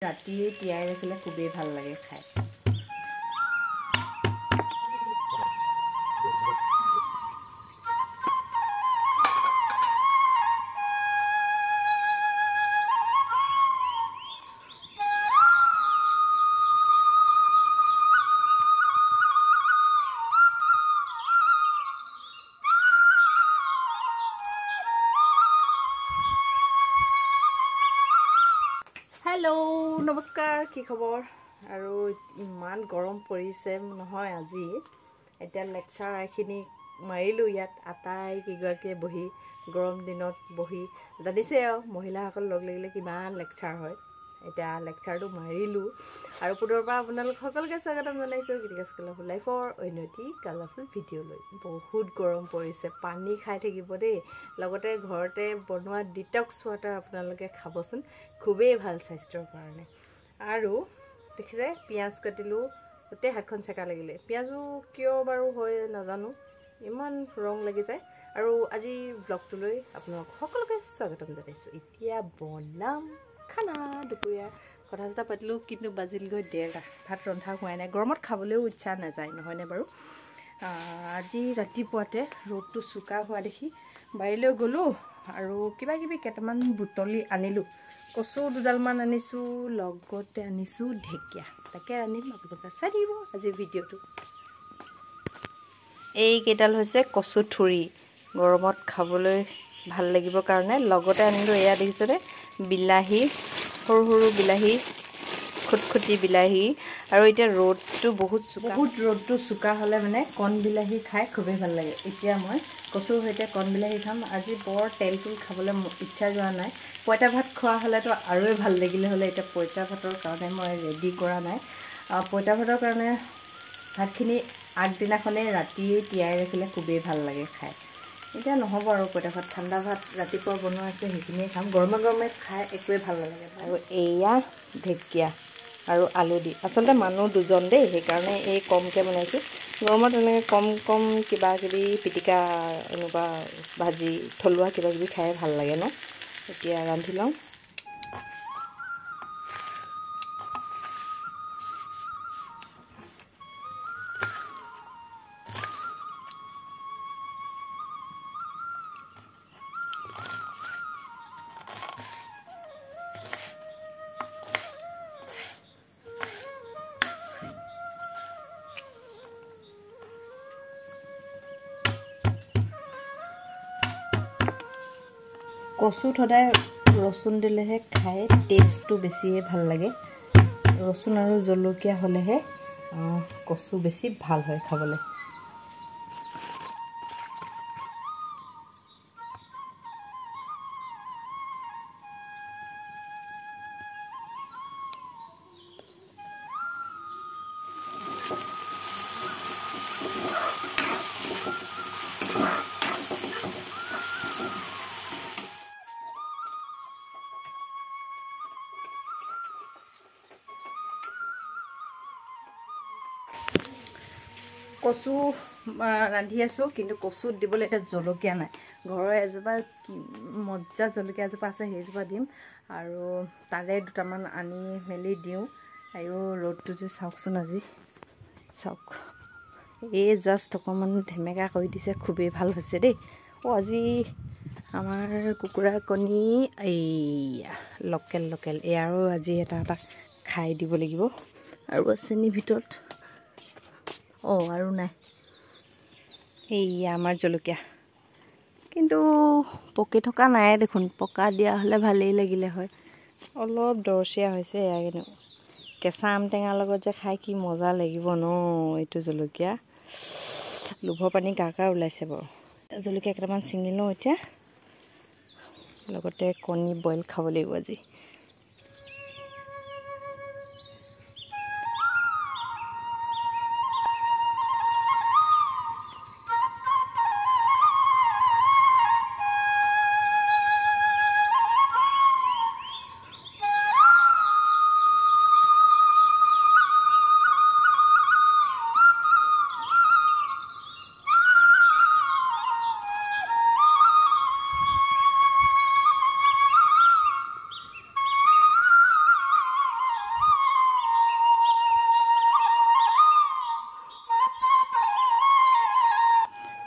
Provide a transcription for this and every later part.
ৰাতিয়ে তিয়াই ৰাখিলে খুবেই ভাল লাগে খাই। हेलो नमस्कार की खबर আৰু ইমান গৰম পৰিছে নহয় আজি এতিয়া লেকচাৰ আইখিনি মাৰিলো ইয়াত আটাই কিগৰাকীয়ে বহি গৰম দিনত বহি জানিছে মহিলাসকল লগ লাগিলে কিমান লেকচাৰ হয় এতিয়া লেকচাৰটো মাৰিলো আৰু পুনৰবাৰ আপোনালোক সকলোকে স্বাগতম জনাইছো ক্ৰিটিকাছ কালাৰফুল লাইফৰ অন্যটি কালাৰফুল ভিডিঅ' লৈ বহুত গৰম পৰিছে পানী খাই থাকিব দেই লগতে ঘৰতে বনোৱা ডিটক্স ৱাটাৰ আপোনালোকে খাবচোন খুবেই ভাল স্বাস্থ্যৰ কাৰণে আৰু দেখিছে পিয়াজ কাটিলো গোটেই হাতখন চেকা লাগিলে পিয়াজো কিয় বাৰু হয় নাজানো ইমান ৰং লাগি যায় আৰু আজি ব্লগটোলৈ আপোনালোক সকলোকে স্বাগতম জনাইছো এতিয়া বনাম খানা দুপৰীয়া কথা চথা পাতিলো কিন্তু বাজিল গৈ 1:30 ভাত ৰন্ধা হোৱাই নাই গৰমত খাবলৈও ইচ্ছা নাযায় নহয়নে বাৰু আজি ৰাতিপুৱাতে ৰ'দটো চুকা হোৱা দেখি বাৰীলৈ গ'লো আৰু কিবা কিবি কেইটামান বুটলি আনিলো কচু দুডালমান আনিছো লগতে আনিছো ঢেকিয়া তাকে আনিম আপোনালোকে চাই দিব আজি ভিডিঅ'টো এই কেইডাল হৈছে কচু থুৰি গৰমত খাবলৈ ভাল লাগিব কাৰণে লগতে আনিলো এয়া দেখিছনে বিলাহী সৰু সৰু বিলাহী খুটখুটি বিলাহী আৰু এতিয়া ৰ'দটো বহুত ৰ'দটো চুকা হ'লে মানে কণ বিলাহী খাই খুবেই ভাল লাগে এতিয়া মই কচুৰ সৈতে কণ বিলাহী খাম আজি বৰ তেলটো খাবলৈ ইচ্ছা যোৱা নাই পইতা ভাত খোৱা হ'লেতো আৰুৱে ভাল লাগিলে হ'লে এতিয়া পইতা ভাতৰ কাৰণে মই ৰেডি কৰা নাই পইতা ভাতৰ কাৰণে ভাতখিনি আগদিনাখনে ৰাতিয়ে তিয়াই ৰাখিলে খুবেই ভাল লাগে খাই এতিয়া নহ'ব আৰু পইতা ভাত ঠাণ্ডা ভাত ৰাতিপুৱা বনোৱা আছে সেইখিনিয়ে খাম গৰমে গৰমে খাই একোৱে ভাল নালাগে আৰু এয়া ঢেকিয়া আৰু আলু দি আচলতে মানুহ দুজন দেই সেইকাৰণে এই কমকৈ বনাইছোঁ গৰমত এনেকৈ কম কিবা কিবি পিটিকা এনেকুৱা ভাজি থলুৱা কিবা কিবি খাই ভাল লাগে ন এতিয়া ৰান্ধি লওঁ কচুত সদায় ৰচুন দিলেহে খাই টেষ্টটো বেছিয়ে ভাল লাগে ৰচুন আৰু জলকীয়া হ'লেহে কচু বেছি ভাল হয় খাবলৈ কচু ৰান্ধি আছো কিন্তু কচুত দিবলৈ এটা জলকীয়া নাই ঘৰৰ এজোপা মজ্জা জলকীয়া এজোপা আছে সেইজোপা দিম আৰু তাৰে দুটামান আনি মেলি দিওঁ আৰু ৰ'দটো যে চাওকচোন আজি চাওক এই জাষ্ট অকণমান ধেমেকা কৰি দিছে খুবেই ভাল হৈছে দেই আজি আমাৰ কুকুৰাৰ কণী এইয়া লোকেল এয়াৰো আজি এটা খাই দিব লাগিব আৰু আছেনি ভিতৰত আৰু নাই এইয়া আমাৰ জলকীয়া কিন্তু পকি থকা নাই দেখোন পকা দিয়া হ'লে ভালেই লাগিলে হয় অলপ দৰচীয়া হৈছে এয়া কিন্তু কেঁচা আম টেঙাৰ লগত যে খাই কি মজা লাগিব ন এইটো জলকীয়া লোভৰ পানী কাৰ ওলাইছে বাৰু জলকীয়া কেইটামান ছিঙি লওঁ এতিয়া লগতে কণী বইল খাব লাগিব আজি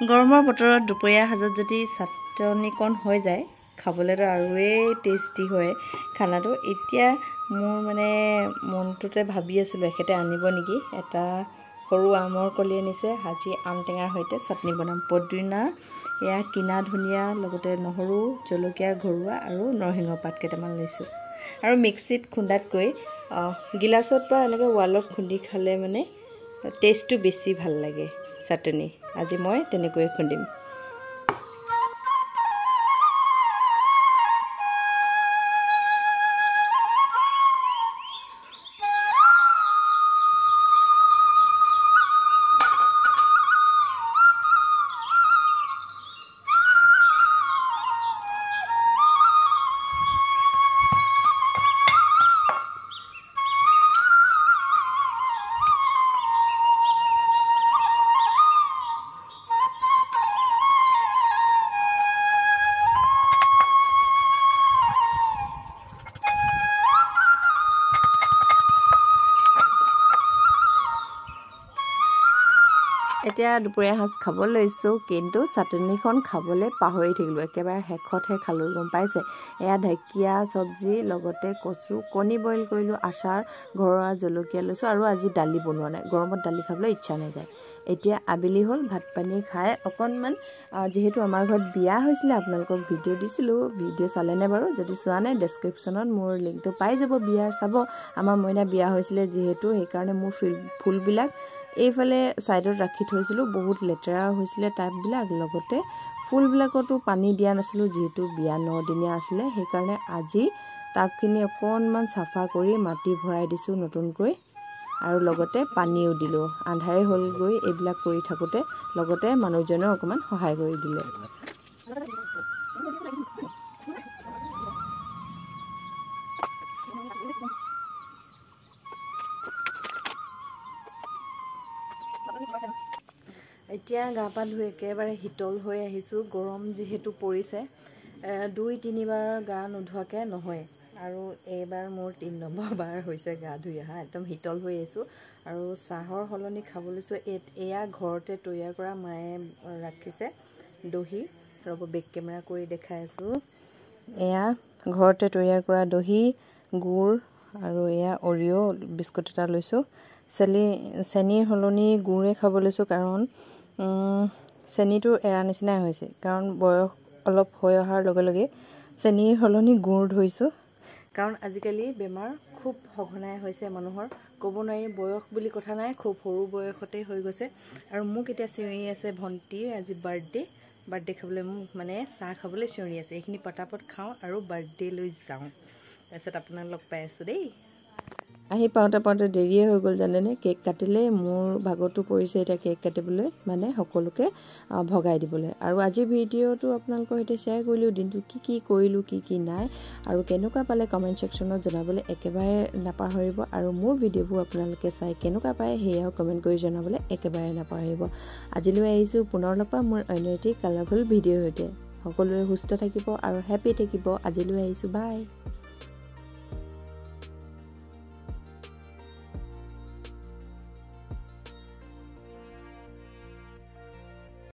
গৰমৰ বতৰত দুপৰীয়া সাজত যদি চাটনিকণ হৈ যায় খাবলৈতো আৰুৱেই টেষ্টি হয় খানাটো। এতিয়া মোৰ মানে মনটোতে ভাবি আছিলোঁ এখেতে আনিব নেকি, এটা সৰু আমৰ কলি আনিছে, আজি আম টেঙাৰ সৈতে চাটনি বনাম। পদিনা, এয়া কিনা ধনিয়া, লগতে নহৰু, জলকীয়া ঘৰুৱা আৰু নৰসিংহ পাত কেইটামান লৈছোঁ। আৰু মিক্সিত খুন্দাতকৈ গিলাচত বা এনেকৈ ৱালত খুন্দি খালে মানে টেষ্টটো বেছি ভাল লাগে চাটনি। আজি মই তেনেকৈয়ে খুন্দিম। এতিয়া দুপৰীয়া সাজ খাব লৈছোঁ, কিন্তু চাটনিখন খাবলৈ পাহৰি থাকিলোঁ। একেবাৰে শেষতহে খালোঁ, গম পাইছে। এয়া ঢেকীয়া চব্জি, লগতে কচু, কণী বইল কৰিলোঁ, আচাৰ, ঘৰুৱা জলকীয়া লৈছোঁ, আৰু আজি দালি বনোৱা নাই। গৰমত দালি খাবলৈ ইচ্ছা নাযায়। এতিয়া আবেলি হ'ল, ভাত পানী খাই অকণমান, যিহেতু আমাৰ ঘৰত বিয়া হৈছিলে, আপোনালোকক ভিডিঅ' দিছিলোঁ। ভিডিঅ' চালেনে বাৰু? যদি চোৱা নাই ডেছক্ৰিপশ্যনত মোৰ লিংকটো পাই যাব, বিয়াৰ চাব। আমাৰ মইনা বিয়া হৈছিলে যিহেতু, সেইকাৰণে মোৰ ফুলবিলাক এইফালে ছাইডত ৰাখি থৈছিলোঁ। বহুত লেতেৰা হৈছিলে টাববিলাক, লগতে ফুলবিলাকতো পানী দিয়া নাছিলোঁ যিহেতু বিয়া 9 দিনীয়া আছিলে। সেইকাৰণে আজি টাবখিনি অকণমান চাফা কৰি মাটি ভৰাই দিছোঁ নতুনকৈ, আৰু লগতে পানীও দিলোঁ। আন্ধাৰে হ'লগৈ এইবিলাক কৰি থাকোঁতে, লগতে মানুহজনেও অকণমান সহায় কৰি দিলে। এতিয়া গা পা ধুই একেবাৰে শীতল হৈ আহিছোঁ। গৰম যিহেতু পৰিছে, 2-3 বাৰ গা নোধোৱাকৈ নহয়, আৰু এইবাৰ মোৰ 3 নম্বৰ বাৰ হৈছে গা ধুই অহা। একদম শীতল হৈ আহিছোঁ, আৰু চাহৰ সলনি খাব লৈছোঁ এয়া ঘৰতে তৈয়াৰ কৰা মায়ে ৰাখিছে দহি। ৰ'ব বেক কেমেৰা কৰি দেখাই আছোঁ। এয়া ঘৰতে তৈয়াৰ কৰা দহি, গুড়, আৰু এয়া অৰিঅ' বিস্কুট এটা লৈছোঁ। চেনিৰ সলনি গুড়ে খাব লৈছোঁ, কাৰণ চেনিটো এৰা নিচিনাই হৈছে, কাৰণ বয়স অলপ হৈ অহাৰ লগে লগে চেনিৰ সলনি গুড় ধৰিছোঁ। কাৰণ আজিকালি বেমাৰ খুব সঘনাই হৈছে মানুহৰ, ক'ব নোৱাৰি বয়স বুলি কথা নাই, খুব সৰু বয়সতেই হৈ গৈছে। আৰু মোক এতিয়া চিঞৰি আছে ভণ্টিৰ আজি বাৰ্থডে খাবলৈ, মোক মানে চাহ খাবলৈ চিঞৰি আছে। এইখিনি পটাপট খাওঁ আৰু বাৰ্থডে লৈ যাওঁ। তাৰপিছত আপোনাক লগ পাই আছোঁ দেই। আহি পাওঁতে দেৰিয়ে হৈ গ'ল জানেনে। কেক কাটিলে, মোৰ ভাগতো পৰিছে এতিয়া কেক কাটিবলৈ, মানে সকলোকে ভগাই দিবলৈ। আৰু আজিৰ ভিডিঅ'টো আপোনালোকৰ সৈতে শ্বেয়াৰ কৰিলোঁ, দিনটো কি কৰিলোঁ, কি নাই, আৰু কেনেকুৱা পালে কমেণ্ট ছেকশ্যনত জনাবলৈ একেবাৰে নাপাহৰিব। আৰু মোৰ ভিডিঅ'বোৰ আপোনালোকে চাই কেনেকুৱা পায় সেয়াও কমেণ্ট কৰি জনাবলৈ একেবাৰে নাপাহৰিব। আজিলৈ আহিছোঁ, পুনৰ লগ পাম মোৰ অন্য এটি কালাৰফুল ভিডিঅ'ৰ সৈতে। সকলোৱে সুস্থ থাকিব আৰু হেপী থাকিব। আজিলৈ আহিছোঁ, বাই।